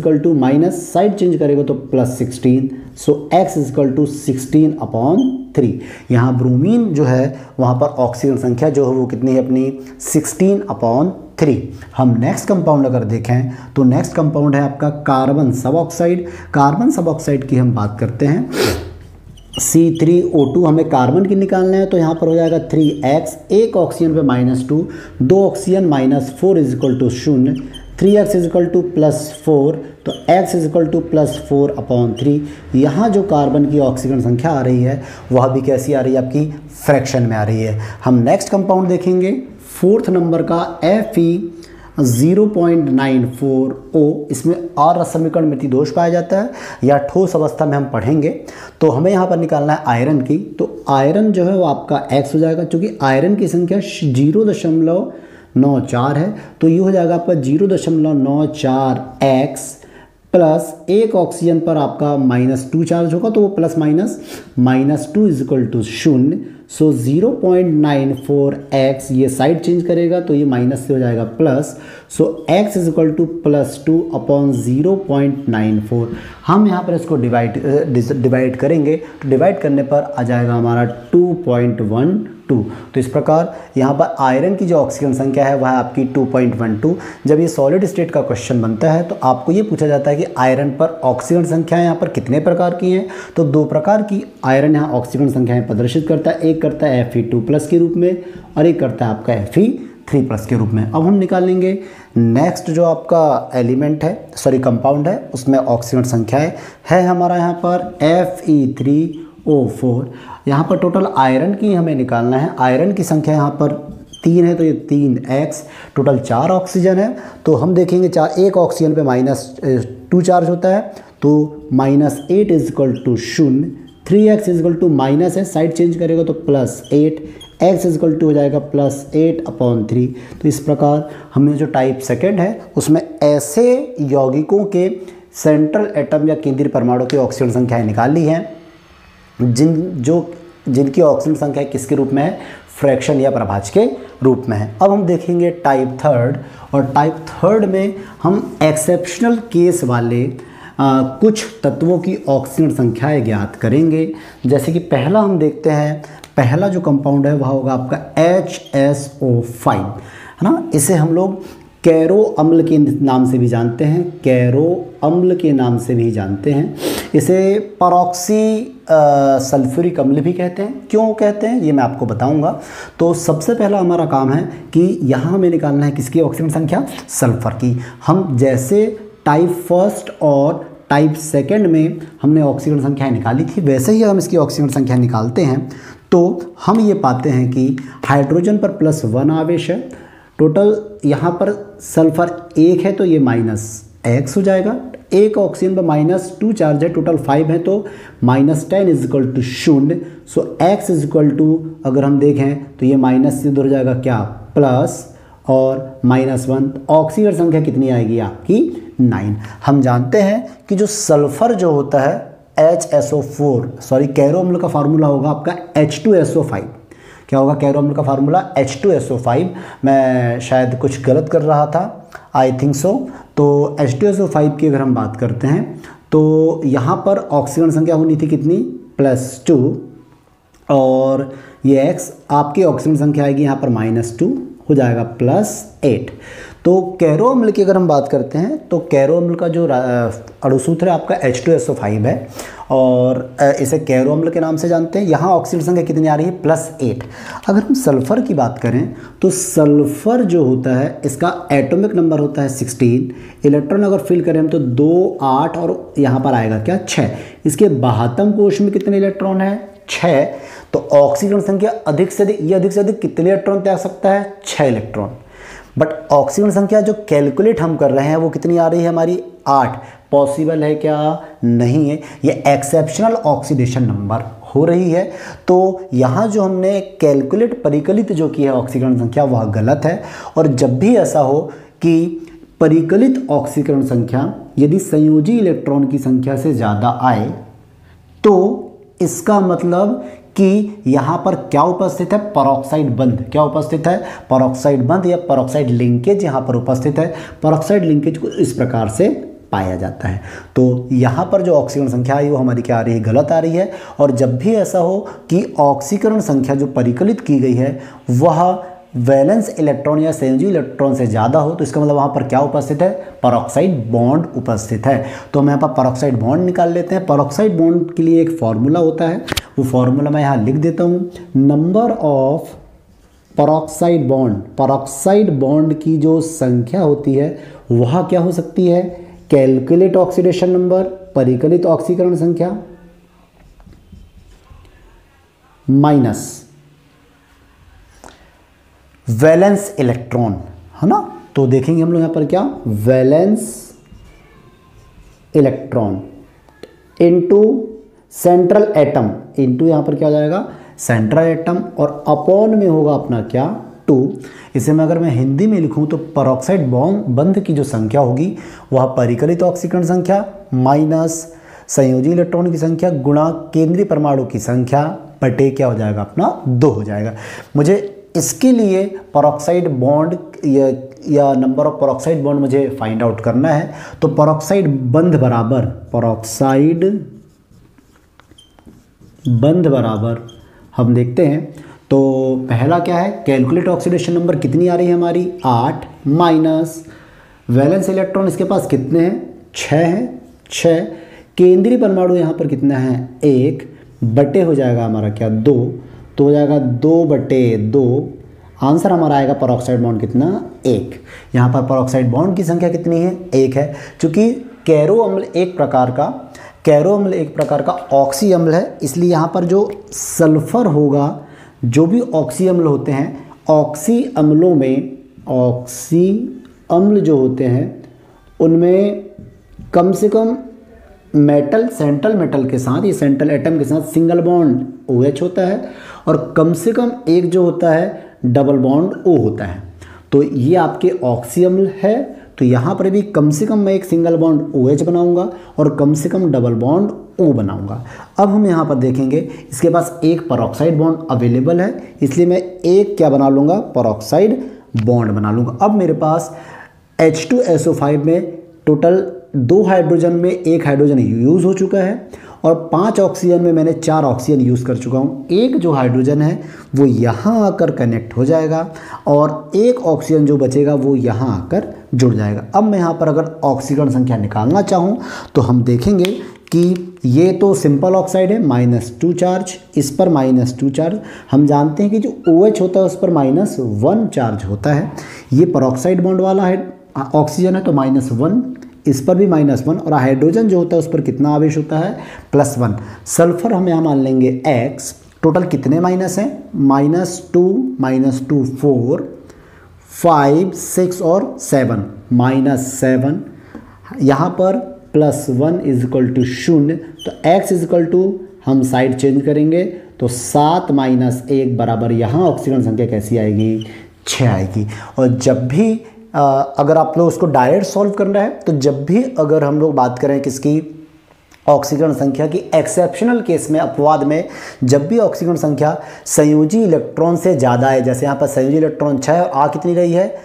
साइड चेंज करेगा तो +16, सो x = 16/3। यहाँ ब्रोमीन जो है वहाँ पर ऑक्सीजन संख्या जो है वो कितनी है अपनी, 16/3। हम नेक्स्ट कंपाउंड अगर देखें तो नेक्स्ट कंपाउंड है आपका कार्बन सब ऑक्साइड। कार्बन सब ऑक्साइड की हम बात करते हैं, C3O2 हमें कार्बन की निकालना है, तो यहाँ पर हो जाएगा 3x, एक ऑक्सीजन पे -2, 2 ऑक्सीजन -4 = 0, 3x = +4, तो x = +4/3। यहाँ जो कार्बन की ऑक्सीजन संख्या आ रही है वह भी कैसी आ रही है, आपकी फ्रैक्शन में आ रही है। हम नेक्स्ट कंपाउंड देखेंगे, 4th नंबर का 0.94O, इसमें और समीकरण में दोष पाया जाता है या ठोस अवस्था में हम पढ़ेंगे। तो हमें यहाँ पर निकालना है आयरन की, तो आयरन जो है वो आपका X हो जाएगा, क्योंकि आयरन की संख्या 0.94 है, तो ये हो जाएगा आपका 0.94X प्लस एक ऑक्सीजन पर आपका -2 चार्ज होगा, तो वो plus -2 is equal to 0। So 0.94X ये साइड चेंज करेगा तो ये माइनस से हो जाएगा plus. So X is equal to +2 upon 0.94। हम यहाँ पर इसको डिवाइड करेंगे, तो डिवाइड करने पर आ जाएगा हमारा 2.12। तो इस प्रकार यहाँ पर आयरन की जो ऑक्सीजन संख्या है वह आपकी 2.12। जब ये सॉलिड स्टेट का क्वेश्चन बनता है तो आपको ये पूछा जाता है कि आयरन पर ऑक्सीजन संख्या यहाँ पर कितने प्रकार की हैं, तो 2 प्रकार की आयरन यहाँ ऑक्सीजन संख्याएं प्रदर्शित करता है। एक करता है Fe2+ के रूप में और एक करता है आपका Fe3+ के रूप में। अब हम निकालेंगे नेक्स्ट जो आपका एलिमेंट है, सॉरी कंपाउंड है, उसमें ऑक्सीजन संख्याएँ है हमारा यहाँ पर Fe3O4। यहाँ पर टोटल आयरन की हमें निकालना है। आयरन की संख्या यहाँ पर 3 है, तो ये 3x, टोटल 4 ऑक्सीजन है। तो हम देखेंगे एक ऑक्सीजन पे -2 चार्ज होता है, तो -8 is equal to 0। 3x is equal to minus है, साइड चेंज करेगा तो +8, x इज इक्वल टू हो जाएगा +8 अपॉन 3। तो इस प्रकार हमने जो टाइप सेकेंड है उसमें ऐसे यौगिकों के सेंट्रल एटम या केंद्रीय परमाणु की ऑक्सीजन संख्याएँ निकाली हैं जिनकी ऑक्सीजन संख्या किसके रूप में है, फ्रैक्शन या प्रभाज्य के रूप में है। अब हम देखेंगे टाइप थर्ड, और टाइप थर्ड में हम एक्सेप्शनल केस वाले कुछ तत्वों की ऑक्सीजन संख्याएं ज्ञात करेंगे। जैसे कि पहला हम देखते हैं, पहला जो कंपाउंड है वह होगा आपका HSO5, है ना। इसे हम लोग कैरो अम्ल के नाम से भी जानते हैं, कैरो अम्ल के नाम से भी जानते हैं। इसे परऑक्सी सल्फ्यूरिक अम्ल भी कहते हैं। क्यों कहते हैं ये मैं आपको बताऊंगा। तो सबसे पहला हमारा काम है कि यहाँ हमें निकालना है किसकी ऑक्सीजन संख्या, सल्फर की। हम जैसे टाइप फर्स्ट और टाइप सेकंड में हमने ऑक्सीजन संख्या निकाली थी, वैसे ही हम इसकी ऑक्सीजन संख्या निकालते हैं तो हम ये पाते हैं कि हाइड्रोजन पर +1 आवेश है, टोटल यहाँ पर सल्फर 1 है तो ये -x हो जाएगा। एक ऑक्सीजन पर -2 चार्ज है, टोटल 5 है तो -10 is equal to 0। So x is equal to अगर हम देखें तो ये माइनस से दूर हो जाएगा क्या, प्लस और -1। ऑक्सीजन संख्या कितनी आएगी आपकी 9। हम जानते हैं कि जो सल्फर जो होता है HSO4, सॉरी कैरो अम्ल का फार्मूला होगा आपका H2SO5। क्या होगा कैरो अम्ल का फार्मूला, H2SO5। मैं शायद कुछ गलत कर रहा था, आई थिंक सो। तो H2SO5 की अगर हम बात करते हैं तो यहाँ पर ऑक्सीजन संख्या होनी थी कितनी, +2, और ये x आपकी ऑक्सीजन संख्या आएगी यहाँ पर -2 हो जाएगा +8। तो कैरो अम्ल की अगर हम बात करते हैं तो कैरो अम्ल का जो अणुसूत्र है आपका H2SO5 है और इसे कैरो अम्ल के नाम से जानते हैं। यहाँ ऑक्सीजन संख्या कितनी आ रही है, +8। अगर हम सल्फ़र की बात करें तो सल्फ़र जो होता है इसका एटॉमिक नंबर होता है 16। इलेक्ट्रॉन अगर फिल करें हम तो 2, 8 और यहाँ पर आएगा क्या, 6। इसके बाहतम कोश में कितने इलेक्ट्रॉन है, 6। तो ऑक्सीजन संख्या अधिक से अधिक कितने इलेक्ट्रॉन त्याग सकता है, 6 इलेक्ट्रॉन। बट ऑक्सीजन संख्या जो कैलकुलेट हम कर रहे हैं वो कितनी आ रही है हमारी, 8। पॉसिबल है क्या, नहीं है, ये एक्सेप्शनल ऑक्सीडेशन नंबर हो रही है। तो यहाँ जो हमने कैलकुलेट परिकलित जो की है ऑक्सीकरण संख्या वह गलत है। और जब भी ऐसा हो कि परिकलित ऑक्सीकरण संख्या यदि संयोजी इलेक्ट्रॉन की संख्या से ज़्यादा आए तो इसका मतलब कि यहाँ पर क्या उपस्थित है, परऑक्साइड बंध। क्या उपस्थित है, परऑक्साइड बंध या परऑक्साइड लिंकेज यहाँ पर उपस्थित है। परऑक्साइड लिंकेज को इस प्रकार से पाया जाता है। तो यहाँ पर जो ऑक्सीकरण संख्या है वो हमारी क्या आ रही है, गलत आ रही है। और जब भी ऐसा हो कि ऑक्सीकरण संख्या जो परिकलित की गई है वह वैलेंस इलेक्ट्रॉन या संयोजी इलेक्ट्रॉन से ज़्यादा हो तो इसका मतलब वहाँ पर क्या उपस्थित है, परऑक्साइड बॉन्ड उपस्थित है। तो हम यहाँ पर परऑक्साइड बॉन्ड निकाल लेते हैं। परऑक्साइड बॉन्ड के लिए एक फॉर्मूला होता है, वो फॉर्मूला मैं यहाँ लिख देता हूँ। नंबर ऑफ परऑक्साइड बॉन्ड की जो संख्या होती है वह क्या हो सकती है, कैलकुलेट ऑक्सीडेशन नंबर, परिकलित ऑक्सीकरण संख्या, माइनस वैलेंस इलेक्ट्रॉन, है ना। तो देखेंगे हम लोग यहाँ पर क्या, valence electron into central atom, into यहाँ पर क्या हो जाएगा सेंट्रल एटम, और अपॉन में होगा अपना क्या 2। इसे मैं अगर मैं हिंदी में लिखूँ तो पेरोक्साइड बंध की जो संख्या होगी वह परिकलित ऑक्सीकरण संख्या माइनस संयोजी इलेक्ट्रॉन की संख्या गुणा केंद्रीय परमाणु की संख्या बटे क्या हो जाएगा अपना 2 हो जाएगा। मुझे इसके लिए पेरोक्साइड बॉन्ड या नंबर ऑफ पेरोक्साइड बॉन्ड मुझे फाइंड आउट करना है। तो पेरोक्साइड बंध बराबर, पेरोक्साइड बंध बराबर हम देखते हैं। तो पहला क्या है, कैलकुलेट ऑक्सीडेशन नंबर कितनी आ रही है हमारी 8 माइनस वैलेंस इलेक्ट्रॉन इसके पास कितने हैं 6 हैं, 6 केंद्रीय परमाणु यहाँ पर कितना है 1 बटे हो जाएगा हमारा क्या 2, तो हो जाएगा 2/2। आंसर हमारा आएगा पेरोक्साइड बॉन्ड कितना 1। यहाँ पर पेरोक्साइड बॉन्ड की संख्या कितनी है 1 है। चूँकि कैरो अम्ल एक प्रकार का ऑक्सी अम्ल है, इसलिए यहाँ पर जो सल्फर होगा, जो भी ऑक्सी अम्ल होते हैं, ऑक्सी अम्लों में ऑक्सी अम्ल जो होते हैं उनमें कम से कम मेटल सेंट्रल मेटल के साथ, ये सेंट्रल एटम के साथ सिंगल बॉन्ड OH होता है, और कम से कम एक जो होता है डबल बॉन्ड O होता है। तो ये आपके ऑक्सी अम्ल है, तो यहाँ पर भी कम से कम मैं एक सिंगल बॉन्ड OH बनाऊंगा और कम से कम डबल बॉन्ड O बनाऊंगा। अब हम यहाँ पर देखेंगे इसके पास एक पेरोक्साइड बॉन्ड अवेलेबल है, इसलिए मैं एक क्या बना लूँगा पेरोक्साइड बॉन्ड बना लूँगा। अब मेरे पास H2SO5 में टोटल 2 हाइड्रोजन में 1 हाइड्रोजन यूज़ हो चुका है, और 5 ऑक्सीजन में मैंने 4 ऑक्सीजन यूज़ कर चुका हूँ। एक जो हाइड्रोजन है वो यहाँ आकर कनेक्ट हो जाएगा, और एक ऑक्सीजन जो बचेगा वो यहाँ आकर जुड़ जाएगा। अब मैं यहाँ पर अगर ऑक्सीकरण संख्या निकालना चाहूँ तो हम देखेंगे कि ये तो सिंपल ऑक्साइड है -2 चार्ज, इस पर -2 चार्ज। हम जानते हैं कि जो OH होता है उस पर -1 चार्ज होता है। ये पेरोक्साइड बॉन्ड वाला है ऑक्सीजन है तो -1, इस पर भी -1, और हाइड्रोजन जो होता है उस पर कितना आवेश होता है +1। सल्फर हम यहाँ मान लेंगे X। टोटल कितने माइनस हैं -2 4 5 6 और 7 -7। यहाँ पर +1 = 0, तो X = हम साइड चेंज करेंगे तो 7 - 1 बराबर यहाँ ऑक्सीजन संख्या कैसी आएगी 6 आएगी। और जब भी अगर आप लोग उसको डायरेक्ट सॉल्व करना है तो जब भी अगर हम लोग बात करें किसकी ऑक्सीकरण संख्या की, एक्सेप्शनल केस में अपवाद में जब भी ऑक्सीकरण संख्या संयोजी इलेक्ट्रॉन से ज़्यादा है, जैसे यहाँ पर संयोजी इलेक्ट्रॉन 6 और कितनी रही है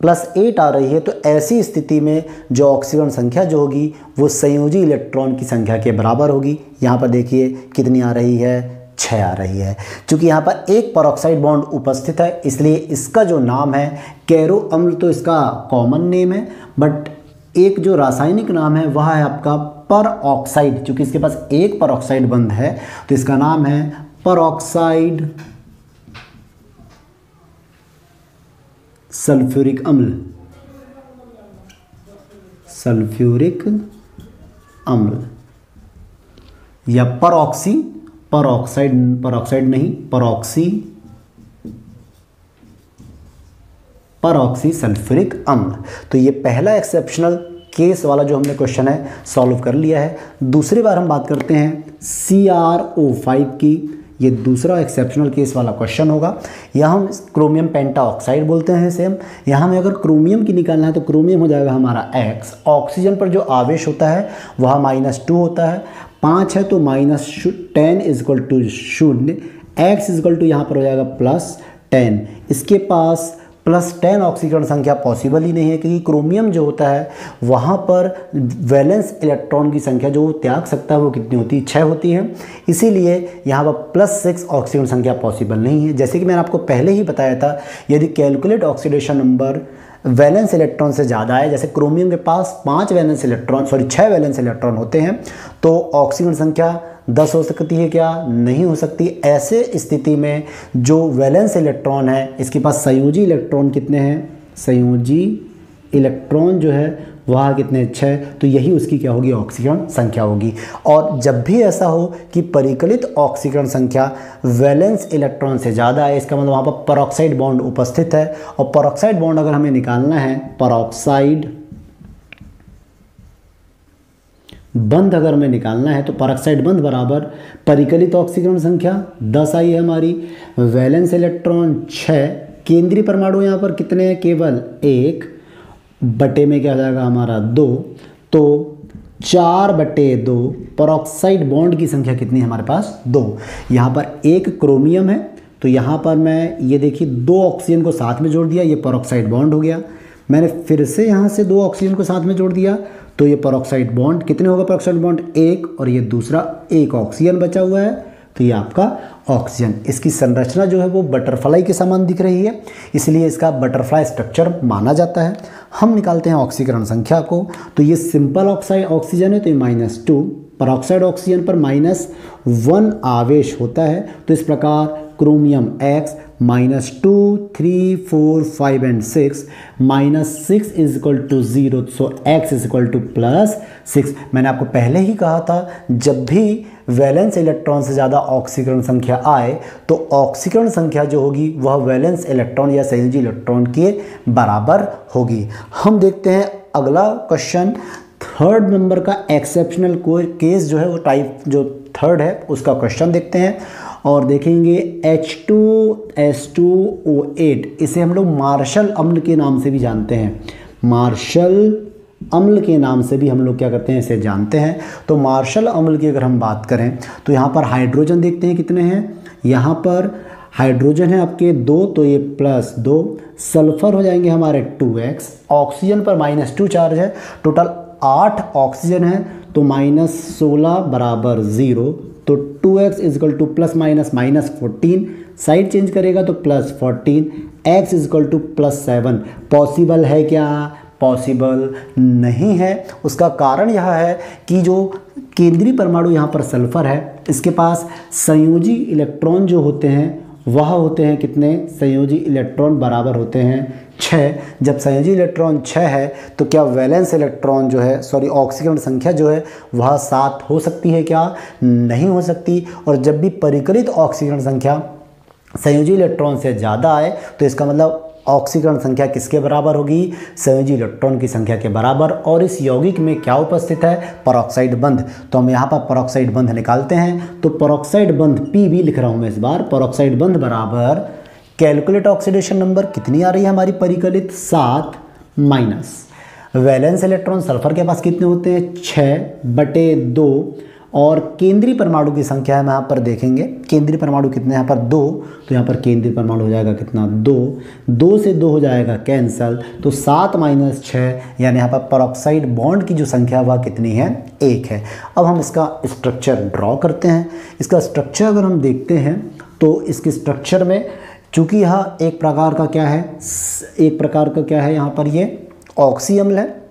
+8 आ रही है, तो ऐसी स्थिति में जो ऑक्सीकरण संख्या जो होगी वो संयोजी इलेक्ट्रॉन की संख्या के बराबर होगी। यहाँ पर देखिए कितनी आ रही है 6 आ रही है। चूँकि यहाँ पर एक पेरोक्साइड बॉन्ड उपस्थित है इसलिए इसका जो नाम है कैरो अम्ल, तो इसका कॉमन नेम है, बट एक जो रासायनिक नाम है वह है आपका पर ऑक्साइड। चूँकि इसके पास एक पेरोक्साइड बंध है तो इसका नाम है पेरोक्साइड सल्फ्यूरिक अम्ल, सल्फ्यूरिक अम्ल या परोक्साइड नहीं, परऑक्सी सल्फ्यूरिक अम्ल। तो ये पहला एक्सेप्शनल केस वाला जो हमने क्वेश्चन है सॉल्व कर लिया है। दूसरी बार हम बात करते हैं CrO5 की। ये दूसरा एक्सेप्शनल केस वाला क्वेश्चन होगा। यहाँ हम क्रोमियम पेंटाऑक्साइड बोलते हैं सेम। यहाँ हमें अगर क्रोमियम की निकालना है तो क्रोमियम हो जाएगा हमारा X। ऑक्सीजन पर जो आवेश होता है वह -2 होता है, 5 है तो -10 = 0। X यहाँ पर हो जाएगा +10। इसके पास +10 ऑक्सीकरण संख्या पॉसिबल ही नहीं है, क्योंकि क्रोमियम जो होता है वहाँ पर वैलेंस इलेक्ट्रॉन की संख्या जो वो त्याग सकता है वो कितनी होती है 6 होती है। इसीलिए यहाँ पर +6 ऑक्सीकरण संख्या पॉसिबल नहीं है। जैसे कि मैंने आपको पहले ही बताया था, यदि calculate oxidation number valence electron से ज़्यादा है, जैसे क्रोमियम के पास 6 वैलेंस इलेक्ट्रॉन होते हैं, तो ऑक्सीजन संख्या 10 हो सकती है क्या? नहीं हो सकती। ऐसे स्थिति में जो वैलेंस इलेक्ट्रॉन है इसके पास संयोजी इलेक्ट्रॉन कितने हैं? संयोजी इलेक्ट्रॉन जो है वह कितने 6, तो यही उसकी क्या होगी ऑक्सीकरण संख्या होगी। और जब भी ऐसा हो कि परिकलित ऑक्सीकरण संख्या वैलेंस इलेक्ट्रॉन से ज़्यादा है, इसका मतलब वहाँ पर परऑक्साइड बॉन्ड उपस्थित है। और परऑक्साइड बॉन्ड अगर हमें निकालना है, परऑक्साइड बंध अगर हमें निकालना है, तो परऑक्साइड बंध बराबर परिकलित ऑक्सीकरण संख्या 10 आई है हमारी, वैलेंस इलेक्ट्रॉन 6, केंद्रीय परमाणु यहाँ पर कितने हैं, केवल 1 बटे में क्या हो जाएगा हमारा 2, तो 4/2। परऑक्साइड बॉन्ड की संख्या कितनी है हमारे पास 2। यहाँ पर 1 क्रोमियम है, तो यहाँ पर मैं ये देखिए 2 ऑक्सीजन को साथ में जोड़ दिया, ये परऑक्साइड बॉन्ड हो गया। मैंने फिर से यहाँ से 2 ऑक्सीजन को साथ में जोड़ दिया, तो ये परऑक्साइड बॉन्ड कितने होगा, परऑक्साइड बॉन्ड 1, और ये दूसरा 1 ऑक्सीजन बचा हुआ है, तो ये आपका ऑक्सीजन। इसकी संरचना जो है वो बटरफ्लाई के समान दिख रही है, इसलिए इसका बटरफ्लाई स्ट्रक्चर माना जाता है। हम निकालते हैं ऑक्सीकरण संख्या को, तो ये सिंपल ऑक्सीजन है, तो ये -2, परऑक्साइड ऑक्सीजन पर -1 आवेश होता है, तो इस प्रकार chromium X -2, 3, 4, 5 and 6, -6 is equal to 0, so X is equal to +6। मैंने आपको पहले ही कहा था, जब भी वैलेंस इलेक्ट्रॉन से ज़्यादा ऑक्सीकरण संख्या आए, तो ऑक्सीकरण संख्या जो होगी वह वैलेंस इलेक्ट्रॉन या संयोजी इलेक्ट्रॉन के बराबर होगी। हम देखते हैं अगला क्वेश्चन, 3rd नंबर का एक्सेप्शनल केस जो है वो टाइप जो 3rd है उसका क्वेश्चन देखते हैं और देखेंगे H2S2O8, इसे हम लोग मार्शल अम्ल के नाम से भी जानते हैं। मार्शल अम्ल के नाम से भी हम लोग क्या करते हैं, इसे जानते हैं। तो मार्शल अम्ल की अगर हम बात करें, तो यहाँ पर हाइड्रोजन देखते हैं कितने हैं, यहाँ पर हाइड्रोजन है आपके 2, तो ये +2, सल्फर हो जाएंगे हमारे 2x, ऑक्सीजन पर -2 चार्ज है, टोटल 8 ऑक्सीजन है, तो -16 बराबर 0, तो 2x is equal to ±-14, side change करेगा तो +14, x is equal to +7। Possible है क्या, पॉसिबल नहीं है। उसका कारण यह है कि जो केंद्रीय परमाणु यहाँ पर सल्फर है, इसके पास संयोजी इलेक्ट्रॉन जो होते हैं वह होते हैं कितने, संयोजी इलेक्ट्रॉन बराबर होते हैं 6। जब संयोजी इलेक्ट्रॉन 6 है, तो क्या वैलेंस इलेक्ट्रॉन जो है, सॉरी ऑक्सीकरण संख्या जो है वह 7 हो सकती है क्या, नहीं हो सकती। और जब भी परिकलित ऑक्सीकरण संख्या संयोजी इलेक्ट्रॉन से ज़्यादा आए, तो इसका मतलब ऑक्सीकरण संख्या किसके बराबर होगी, संयोजी इलेक्ट्रॉन की संख्या के बराबर। और इस यौगिक में क्या उपस्थित है, परऑक्साइड बंध। तो हम यहाँ पर परऑक्साइड बंध निकालते हैं, तो परऑक्साइड बंध Pb लिख रहा हूँ मैं इस बार, परऑक्साइड बंध बराबर कैलकुलेट ऑक्सीडेशन नंबर कितनी आ रही है हमारी परिकलित 7 माइनस वैलेंस इलेक्ट्रॉन सल्फर के पास कितने होते हैं 6/2, और केंद्रीय परमाणु की संख्या है, मैं यहाँ पर देखेंगे केंद्रीय परमाणु कितने यहाँ पर 2, तो यहाँ पर केंद्रीय परमाणु हो जाएगा कितना 2 से 2 हो जाएगा कैंसल, तो 7 - 6, यानी यहाँ पर परऑक्साइड बॉन्ड की जो संख्या वह कितनी है 1 है। अब हम इसका स्ट्रक्चर ड्रॉ करते हैं। इसका स्ट्रक्चर अगर हम देखते हैं, तो इसके स्ट्रक्चर में चूँकि यह एक प्रकार का क्या है, यहाँ पर ये ऑक्सी अम्ल है,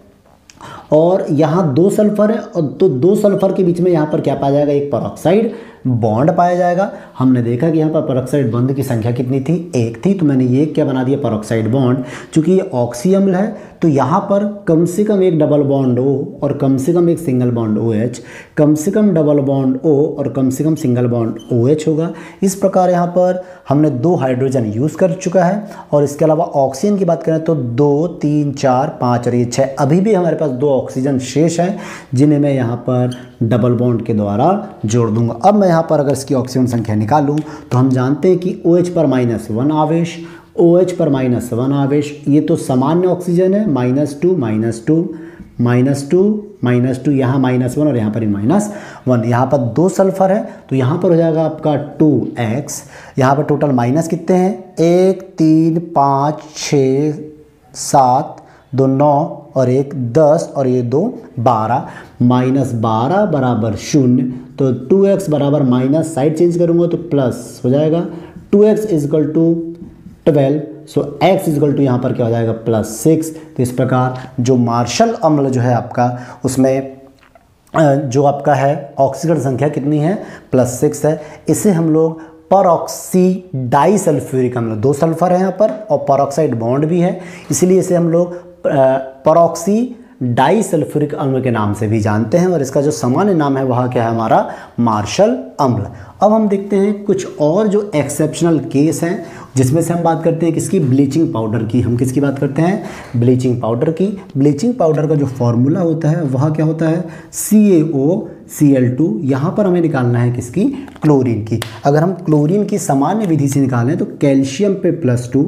और यहाँ 2 सल्फर है, और तो 2 सल्फर के बीच में यहाँ पर क्या पाया जाएगा, एक परऑक्साइड बॉन्ड पाया जाएगा। हमने देखा कि यहाँ पर परऑक्साइड बॉन्ड की संख्या कितनी थी, 1 थी, तो मैंने ये क्या बना दिया परऑक्साइड बॉन्ड। चूँकि ये ऑक्सी अम्ल है, तो यहाँ पर कम से कम एक डबल बॉन्ड O और कम से कम एक सिंगल बॉन्ड OH, कम से कम डबल बॉन्ड O और कम से कम सिंगल बॉन्ड OH होगा। इस प्रकार यहाँ पर हमने 2 हाइड्रोजन यूज़ कर चुका है। और इसके अलावा ऑक्सीजन की बात करें तो 2, 3, 4, 5 और ये 6, अभी भी हमारे पास 2 ऑक्सीजन शेष हैं, जिन्हें मैं यहाँ पर डबल बॉन्ड के द्वारा जोड़ दूंगा। अब मैं यहाँ पर अगर इसकी ऑक्सीजन संख्या निकालूं, तो हम जानते हैं कि OH पर -1 आवेश, OH पर -1 आवेश, ये तो सामान्य ऑक्सीजन है, -2 -2 यहाँ -1 और यहाँ पर -1। यहाँ पर 2 सल्फर है, तो यहाँ पर हो जाएगा आपका 2x। यहाँ पर टोटल माइनस कितने हैं, 1, 3, 5, 6, 7, 2 9 और 1 10 और ये 2 12, -12 बराबर 0, तो 2x बराबर माइनस, साइड चेंज करूँगा तो प्लस हो जाएगा, 2x is equal to 12, so x is equal to यहाँ पर क्या हो जाएगा +6। तो इस प्रकार जो मार्शल अम्ल जो है आपका, उसमें जो आपका है ऑक्सीकरण संख्या कितनी है +6 है। इसे हम लोग परऑक्सी डाइसल्फ्यूरिक अम्ल, 2 सल्फर है यहाँ पर और परऑक्साइड बॉन्ड भी है, इसलिए इसे हम लोग परऑक्सी डाइसल्फ्यूरिक अम्ल के नाम से भी जानते हैं और इसका जो सामान्य नाम है वह क्या है हमारा मार्शल अम्ल। अब हम देखते हैं कुछ और जो एक्सेप्शनल केस हैं जिसमें से हम बात करते हैं किसकी, ब्लीचिंग पाउडर की। हम किसकी बात करते हैं, ब्लीचिंग पाउडर की। ब्लीचिंग पाउडर का जो फॉर्मूला होता है वह क्या होता है, CaOCl2। यहाँ पर हमें निकालना है किसकी, क्लोरीन की। अगर हम क्लोरीन की सामान्य विधि से निकालें तो कैल्शियम पे +2,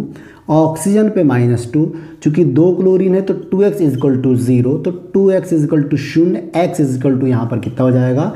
ऑक्सीजन पे -2, चूँकि 2 क्लोरीन है तो 2x = 0, तो 2x = 0, x = यहाँ पर कितना हो जाएगा,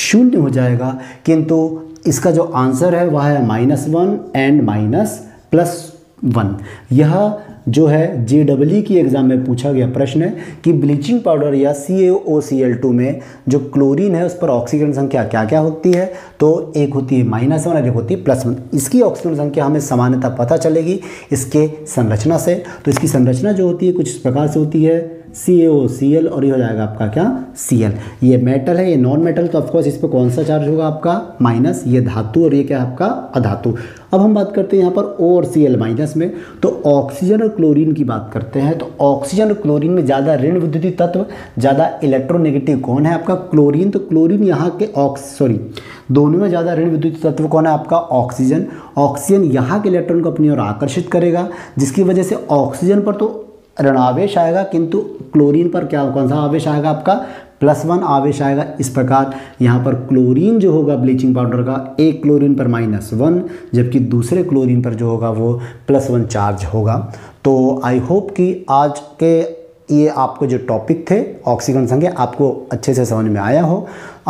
0 हो जाएगा। किंतु इसका जो आंसर है वह है -1 एंड -+1। यह जो है JEE की एग्ज़ाम में पूछा गया प्रश्न है कि ब्लीचिंग पाउडर या CaOCl2 में जो क्लोरीन है उस पर ऑक्सीकरण संख्या क्या क्या होती है, तो एक होती है -1 और एक होती है +1। इसकी ऑक्सीकरण संख्या हमें सामान्यतः पता चलेगी इसके संरचना से। तो इसकी संरचना जो होती है कुछ इस प्रकार से होती है, CaOCl और ये हो जाएगा आपका क्या, Cl। ये मेटल है, ये नॉन मेटल, तो ऑफकोर्स इस पर कौन सा चार्ज होगा आपका, माइनस। ये धातु और ये क्या है आपका, अधातु। अब हम बात करते हैं यहाँ पर O और Cl- में, तो ऑक्सीजन और क्लोरीन की बात करते हैं। तो ऑक्सीजन और क्लोरीन में ज़्यादा ऋण विद्युतीय तत्व, ज़्यादा इलेक्ट्रोनेगेटिव कौन है आपका, क्लोरीन। तो क्लोरीन यहाँ के दोनों में ज़्यादा ऋण विद्युतीय तत्व कौन है आपका, ऑक्सीजन। ऑक्सीजन यहाँ के इलेक्ट्रॉन को अपनी ओर आकर्षित करेगा, जिसकी वजह से ऑक्सीजन पर तो ऋणावेश आएगा, किंतु क्लोरीन पर क्या, कौन सा आवेश आएगा आपका, +1 आवेश आएगा। इस प्रकार यहाँ पर क्लोरीन जो होगा ब्लीचिंग पाउडर का, एक क्लोरीन पर -1, जबकि दूसरे क्लोरीन पर जो होगा वो +1 चार्ज होगा। तो आई होप कि आज के ये आपको जो टॉपिक थे ऑक्सीकरण संख्या आपको अच्छे से समझ में आया हो।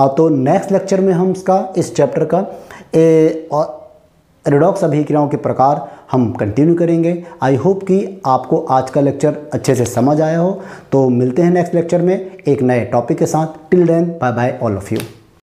तो नेक्स्ट लेक्चर में हम इस चैप्टर का रेडॉक्स अभिक्रियाओं के प्रकार हम कंटिन्यू करेंगे। आई होप कि आपको आज का लेक्चर अच्छे से समझ आया हो। तो मिलते हैं नेक्स्ट लेक्चर में एक नए टॉपिक के साथ। Till then, bye bye all of you.